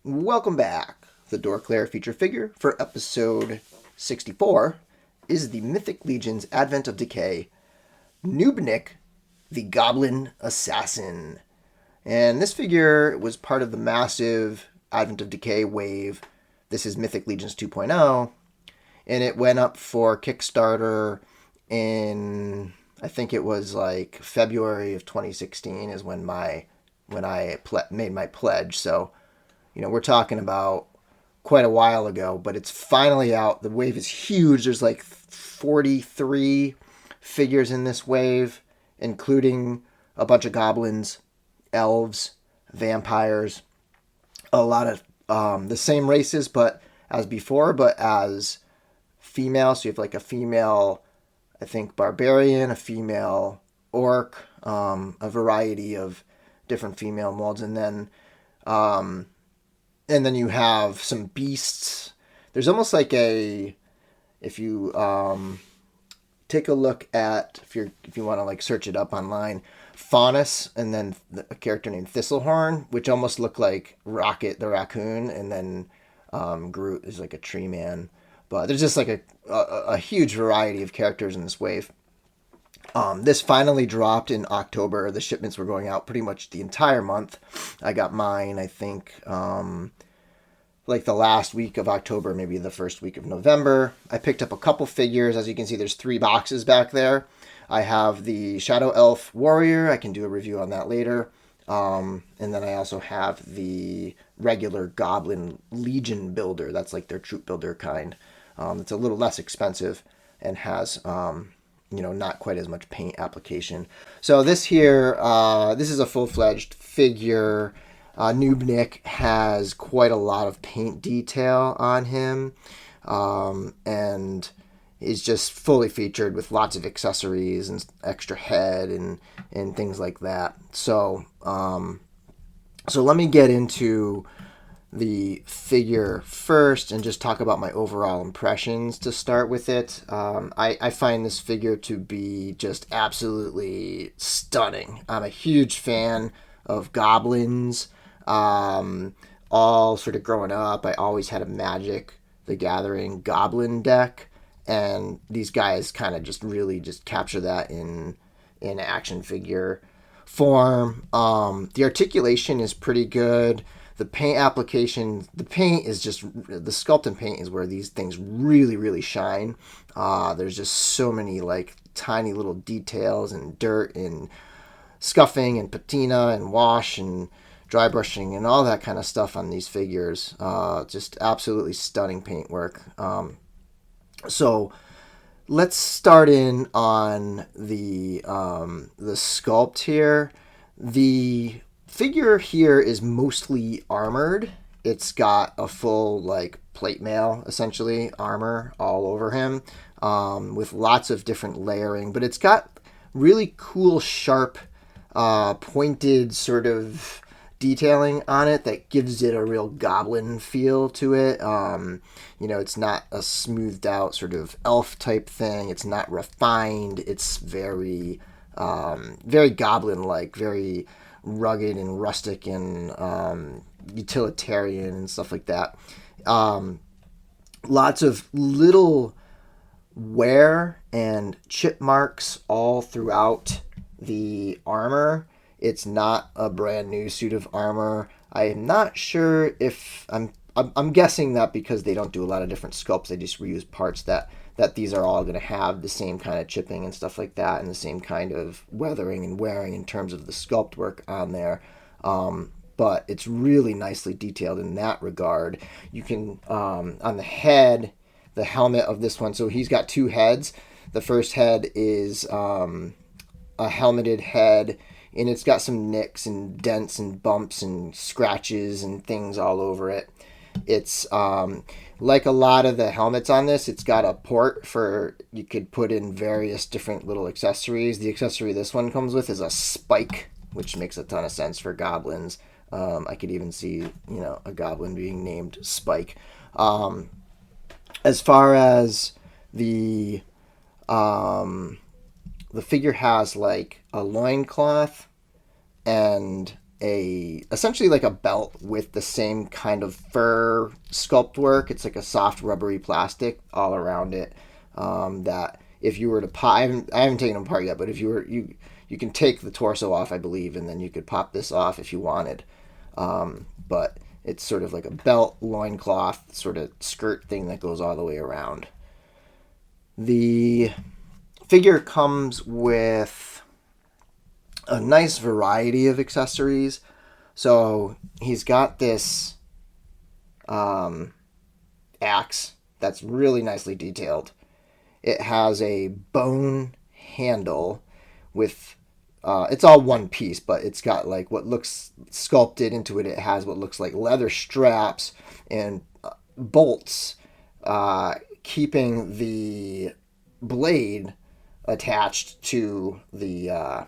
Welcome back. The DorkLair feature figure for episode 64 is the Mythic Legions Advent of Decay Knubnik, the Goblin Assassin. And this figure was part of the massive Advent of Decay wave. This is Mythic Legions 2.0, and it went up for Kickstarter in, I think it was like February of 2016 is when I made my pledge. So, we're talking about quite a while ago, but it's finally out. The wave is huge. There's like 43 figures in this wave, including a bunch of goblins, elves, vampires, a lot of the same races, but as before, but as female. So you have like a female, I think, barbarian, a female orc, a variety of different female molds, and then you have some beasts. There's almost like if you take a look at, if you want to like search it up online, Faunus, and then a character named Thistlehorn, which almost look like Rocket the raccoon, and then Groot is like a tree man. But there's just like a huge variety of characters in this wave. This finally dropped in October. The shipments were going out pretty much the entire month. I got mine, I think, like the last week of October, maybe the first week of November. I picked up a couple figures. As you can see, there's 3 boxes back there. I have the Shadow Elf Warrior. I can do a review on that later. And then I also have the regular Goblin Legion builder. That's like their troop builder kind. It's a little less expensive and has, not quite as much paint application. So this here, this is a full-fledged figure. Knubnik has quite a lot of paint detail on him, and is just fully featured with lots of accessories and extra head and things like that. So let me get into the figure first and just talk about my overall impressions to start with it. I find this figure to be just absolutely stunning. I'm a huge fan of goblins. All sort of growing up, I always had a Magic the Gathering goblin deck, and these guys kind of just really just capture that in action figure form. The articulation is pretty good. The paint application, the sculpt and paint is where these things really, really shine. There's just so many like tiny little details and dirt and scuffing and patina and wash and dry brushing and all that kind of stuff on these figures. Just absolutely stunning paintwork. So let's start in on the sculpt here. The figure here is mostly armored. It's got a full like plate mail, essentially, armor all over him, with lots of different layering, but it's got really cool, sharp, pointed sort of detailing on it that gives it a real goblin feel to it. It's not a smoothed out sort of elf type thing. It's not refined. It's very, very goblin-like, very rugged and rustic and utilitarian and stuff like that. Lots of little wear and chip marks all throughout the armor. It's not a brand new suit of armor. I am not sure if I'm guessing that because they don't do a lot of different sculpts, they just reuse parts that these are all going to have the same kind of chipping and stuff like that, and the same kind of weathering and wearing in terms of the sculpt work on there. But it's really nicely detailed in that regard. You can, on the head, the helmet of this one, so he's got 2 heads. The first head is a helmeted head, and it's got some nicks and dents and bumps and scratches and things all over it. It's like a lot of the helmets on this, it's got a port for you could put in various different little accessories. The accessory this one comes with is a spike, which makes a ton of sense for goblins. I could even see, a goblin being named Spike. As far as the figure has like a loincloth and essentially like a belt with the same kind of fur sculpt work. It's like a soft rubbery plastic all around it. That if you were to pop, I haven't taken them apart yet, but if you can take the torso off, I believe, and then you could pop this off if you wanted. But it's sort of like a belt, loincloth, sort of skirt thing that goes all the way around. The figure comes with a nice variety of accessories. So he's got this axe that's really nicely detailed. It has a bone handle with it's all one piece, but it's got like what looks sculpted into it. It has what looks like leather straps and bolts keeping the blade attached to the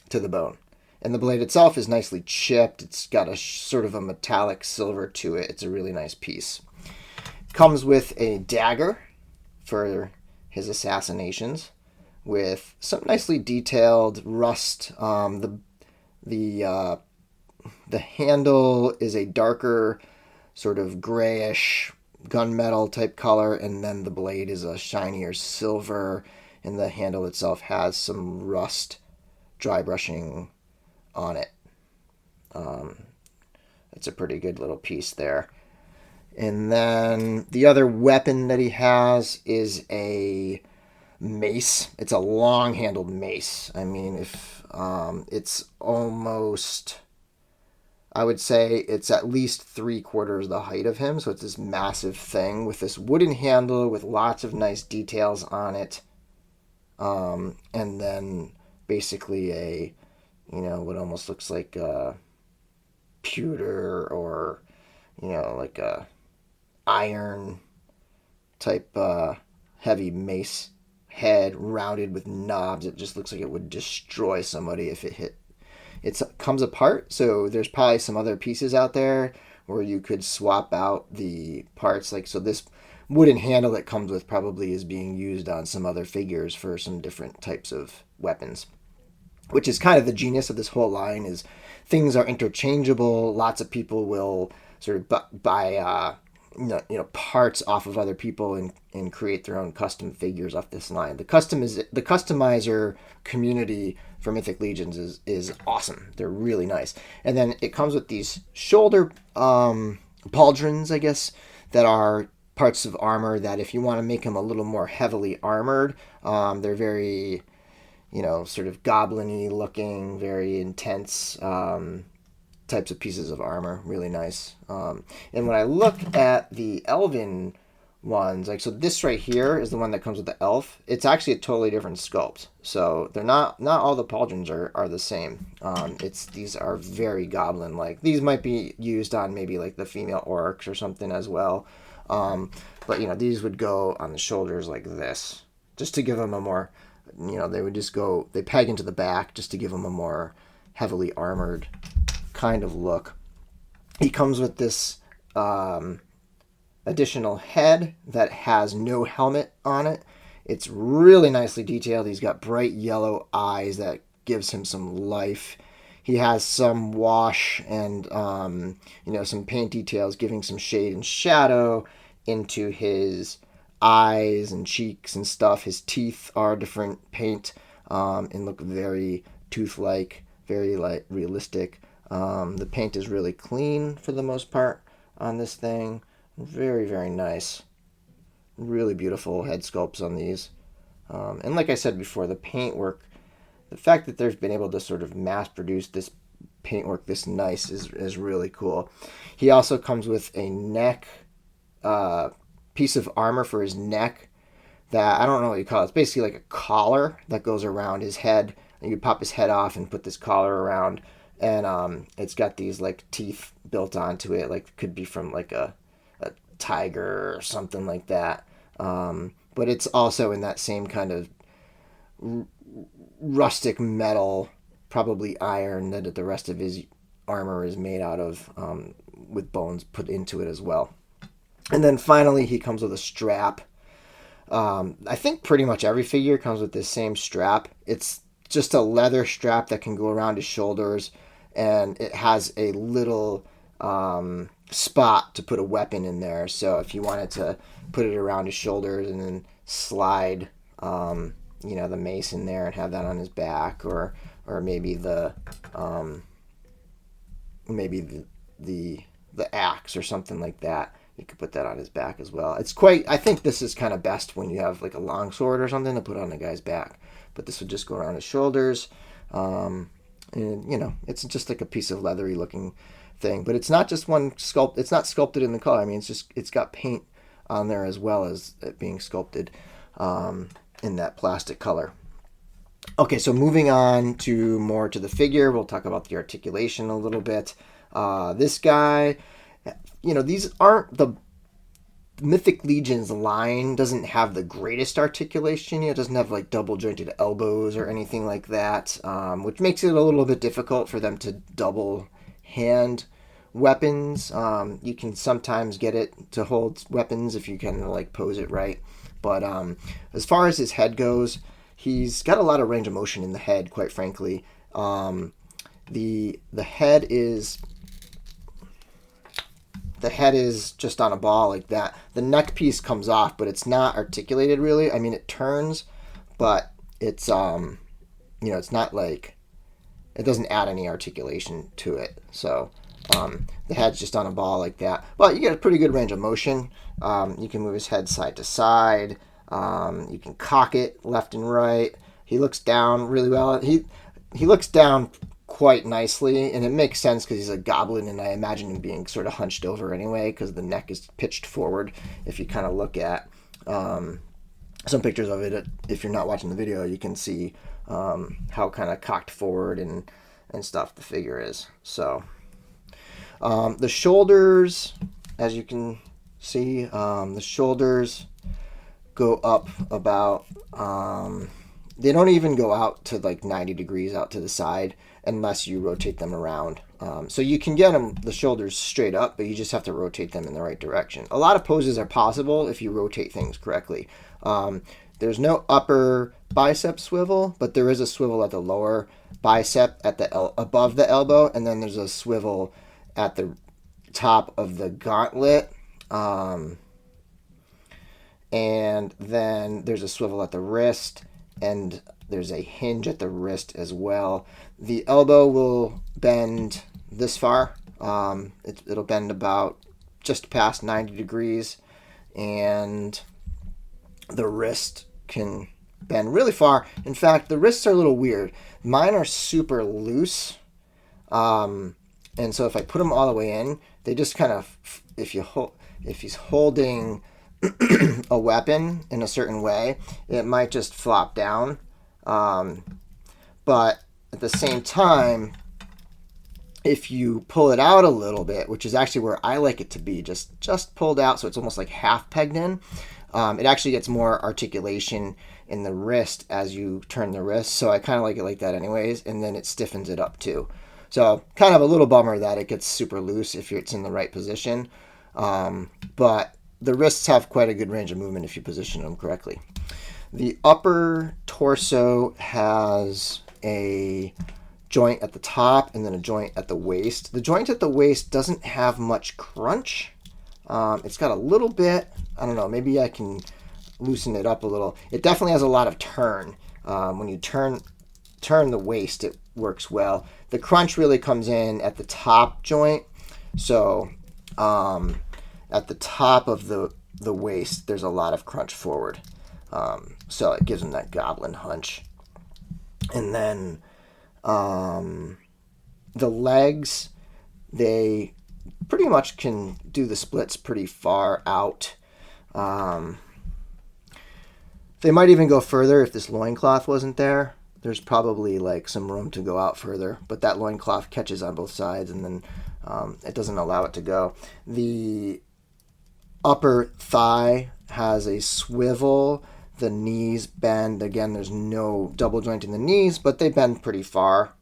bone. And the blade itself is nicely chipped. It's got a sort of a metallic silver to it. It's a really nice piece. Comes with a dagger for his assassinations, with some nicely detailed rust. The handle is a darker sort of grayish gunmetal type color, and then the blade is a shinier silver, and the handle itself has some rust dry brushing on it. It's a pretty good little piece there. And then the other weapon that he has is a mace. It's a long-handled mace. I mean, if it's almost, I would say it's at least 3/4 the height of him. So it's this massive thing with this wooden handle with lots of nice details on it. And then basically what almost looks like a pewter or, like a iron type heavy mace head rounded with knobs. It just looks like it would destroy somebody if it hit. It comes apart, so there's probably some other pieces out there where you could swap out the parts. So this wooden handle that comes with probably is being used on some other figures for some different types of weapons, which is kind of the genius of this whole line. Is things are interchangeable. Lots of people will sort of buy parts off of other people and create their own custom figures off this line. The customizer community for Mythic Legions is awesome. They're really nice. And then it comes with these shoulder pauldrons, I guess, that are parts of armor that if you want to make them a little more heavily armored, they're very, sort of goblin-y looking, very intense types of pieces of armor. Really nice. And when I look at the elven ones, so this right here is the one that comes with the elf. It's actually a totally different sculpt. So they're not all the pauldrons are the same. These are very goblin-like. These might be used on maybe like the female orcs or something as well. But these would go on the shoulders like this, just to give them a more, they peg into the back just to give them a more heavily armored kind of look. He comes with this additional head that has no helmet on it. It's really nicely detailed. He's got bright yellow eyes that gives him some life. He has some wash and some paint details giving some shade and shadow into his eyes and cheeks and stuff. His teeth are different paint and look very tooth-like, very realistic. The paint is really clean for the most part on this thing. Very, very nice. Really beautiful head sculpts on these. And like I said before, the paintwork, the fact that they've been able to sort of mass produce this paintwork this nice is really cool. He also comes with a neck piece of armor for his neck that I don't know what you call it. It's basically like a collar that goes around his head. And you pop his head off and put this collar around. And it's got these like teeth built onto it, like could be from like a tiger or something like that. But it's also in that same kind of rustic metal, probably iron, that the rest of his armor is made out of, with bones put into it as well. And then finally he comes with a strap. I think pretty much every figure comes with this same strap. It's just a leather strap that can go around his shoulders, and it has a little spot to put a weapon in there. So if you wanted to put it around his shoulders and then slide, the mace in there and have that on his back, or maybe the the axe or something like that. You could put that on his back as well. I think this is kind of best when you have like a long sword or something to put on the guy's back. But this would just go around his shoulders. And, it's just like a piece of leathery looking thing. But it's not just one sculpt. It's not sculpted in the color. I mean, it's got paint on there as well as it being sculpted in that plastic color. Okay, so moving on to the figure, we'll talk about the articulation a little bit. This guy, these aren't the Mythic Legions line doesn't have the greatest articulation. It doesn't have like double jointed elbows or anything like that, which makes it a little bit difficult for them to double hand weapons. You can sometimes get it to hold weapons if you can like pose it right. But as far as his head goes, he's got a lot of range of motion in the head, quite frankly. The head is just on a ball like that. The neck piece comes off, but it's not articulated really. I mean, it turns, but it's it's not like, it doesn't add any articulation to it. So the head's just on a ball like that. But you get a pretty good range of motion. You can move his head side to side. You can cock it left and right. He looks down really well. He looks down quite nicely, and it makes sense because he's a goblin, and I imagine him being sort of hunched over anyway because the neck is pitched forward. If you kind of look at some pictures of it, if you're not watching the video, you can see how kind of cocked forward and stuff the figure is. So the shoulders, as you can see, the shoulders go up about they don't even go out to like 90 degrees out to the side unless you rotate them around. So you can get the shoulders straight up, but you just have to rotate them in the right direction. A lot of poses are possible if you rotate things correctly. There's no upper bicep swivel, but there is a swivel at the lower bicep at the above the elbow, and then there's a swivel at the top of the gauntlet. And then there's a swivel at the wrist, and there's a hinge at the wrist as well. The elbow will bend this far. It'll bend about just past 90 degrees, and the wrist can bend really far. In fact, the wrists are a little weird. Mine are super loose, and so if I put them all the way in, they just kind of, if he's holding a weapon in a certain way, it might just flop down. But at the same time, if you pull it out a little bit, which is actually where I like it to be, just pulled out, so it's almost like half pegged in, it actually gets more articulation in the wrist as you turn the wrist. So I kind of like it like that anyways, and then it stiffens it up too. So kind of a little bummer that it gets super loose if it's in the right position. But the wrists have quite a good range of movement if you position them correctly. The upper torso has a joint at the top and then a joint at the waist. The joint at the waist doesn't have much crunch. It's got a little bit, I don't know, maybe I can loosen it up a little. It definitely has a lot of turn. When you turn the waist, it works well. The crunch really comes in at the top joint. So at the top of the waist, there's a lot of crunch forward. So it gives them that goblin hunch. And then the legs, they pretty much can do the splits pretty far out. They might even go further if this loincloth wasn't there. There's probably like some room to go out further, but that loincloth catches on both sides, and then it doesn't allow it to go. The upper thigh has a swivel. The knees bend. Again, there's no double joint in the knees, but they bend pretty far.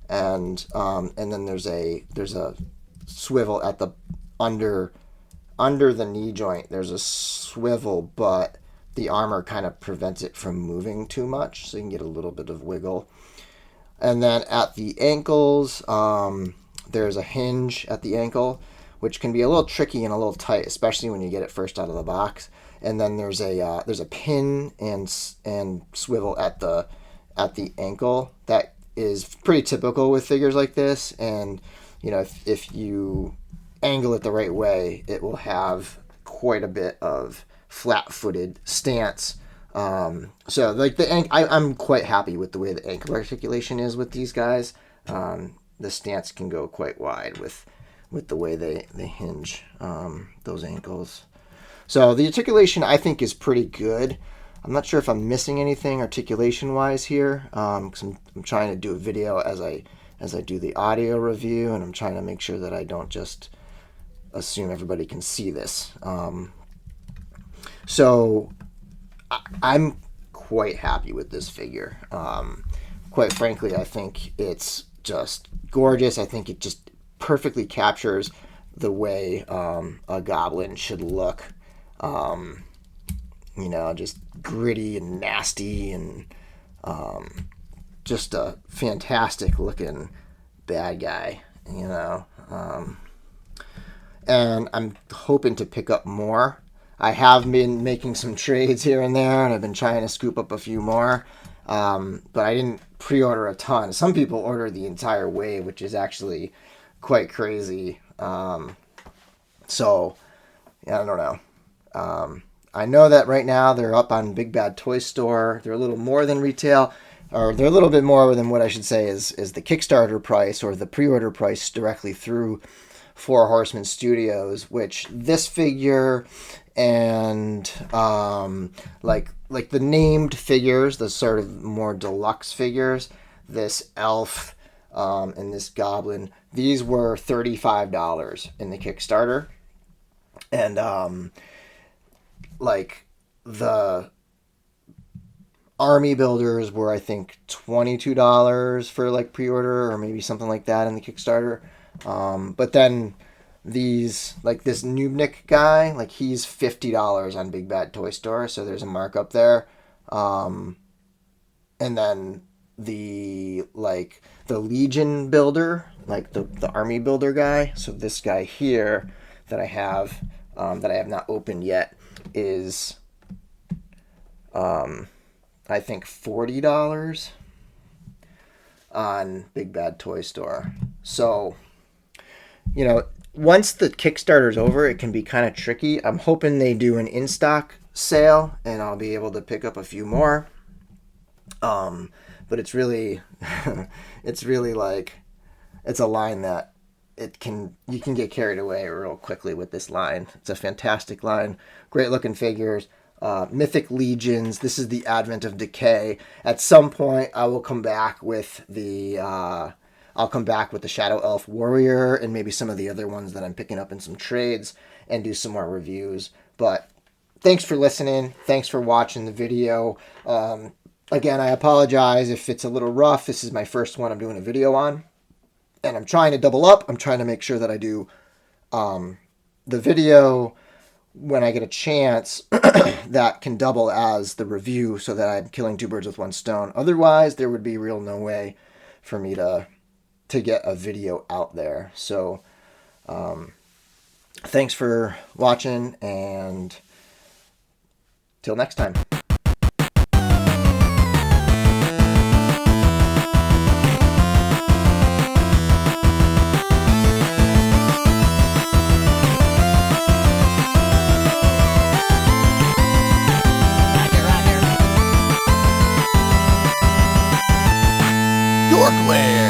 And then there's a swivel at the under the knee joint. There's a swivel, but the armor kind of prevents it from moving too much, so you can get a little bit of wiggle. And then at the ankles, there's a hinge at the ankle, which can be a little tricky and a little tight, especially when you get it first out of the box. And then there's a pin and swivel at the ankle that is pretty typical with figures like this. And you know, if you angle it the right way, it will have quite a bit of flat-footed stance. So like I'm quite happy with the way the ankle articulation is with these guys. The stance can go quite wide with the way they hinge those ankles. So the articulation I think is pretty good. I'm not sure if I'm missing anything articulation wise here, because I'm trying to do a video as I do the audio review, and I'm trying to make sure that I don't just assume everybody can see this. So I'm quite happy with this figure. Quite frankly, I think it's just gorgeous. I think it just perfectly captures the way a goblin should look. You know, just gritty and nasty, and just a fantastic looking bad guy, you know. And I'm hoping to pick up more. I have been making some trades here and there, and I've been trying to scoop up a few more. But I didn't pre-order a ton. Some people order the entire wave, which is actually quite crazy. So, yeah, I don't know. I know that right now they're up on Big Bad Toy Store. They're a little more than retail, or they're a little bit more than what I should say is the Kickstarter price or the pre-order price directly through Four Horsemen Studios, which this figure and like the named figures, the sort of more deluxe figures, this elf and this goblin, these were $35 in the Kickstarter. And like the army builders were, I think, $22 for like pre-order, or maybe something like that in the Kickstarter. But then these, like this Knubnik guy, like he's $50 on Big Bad Toy Store, so there's a markup there. And then the Legion builder, like the army builder guy, so this guy here that I have not opened yet, is I think $40 on Big Bad Toy Store. So, you know, once the Kickstarter's over, it can be kind of tricky. I'm hoping they do an in-stock sale and I'll be able to pick up a few more. But it's really it's really like, it's a line that you can get carried away real quickly with this line. It's a fantastic line. Great looking figures. Mythic Legions. This is the Advent of Decay. At some point, I will come back with the Shadow Elf Warrior and maybe some of the other ones that I'm picking up in some trades and do some more reviews. But thanks for listening. Thanks for watching the video. Again, I apologize if it's a little rough. This is my first one I'm doing a video on, and I'm trying to double up. I'm trying to make sure that I do the video when I get a chance that can double as the review, so that I'm killing two birds with one stone. Otherwise, there would be real no way for me to get a video out there. So thanks for watching, and till next time. DorkLair.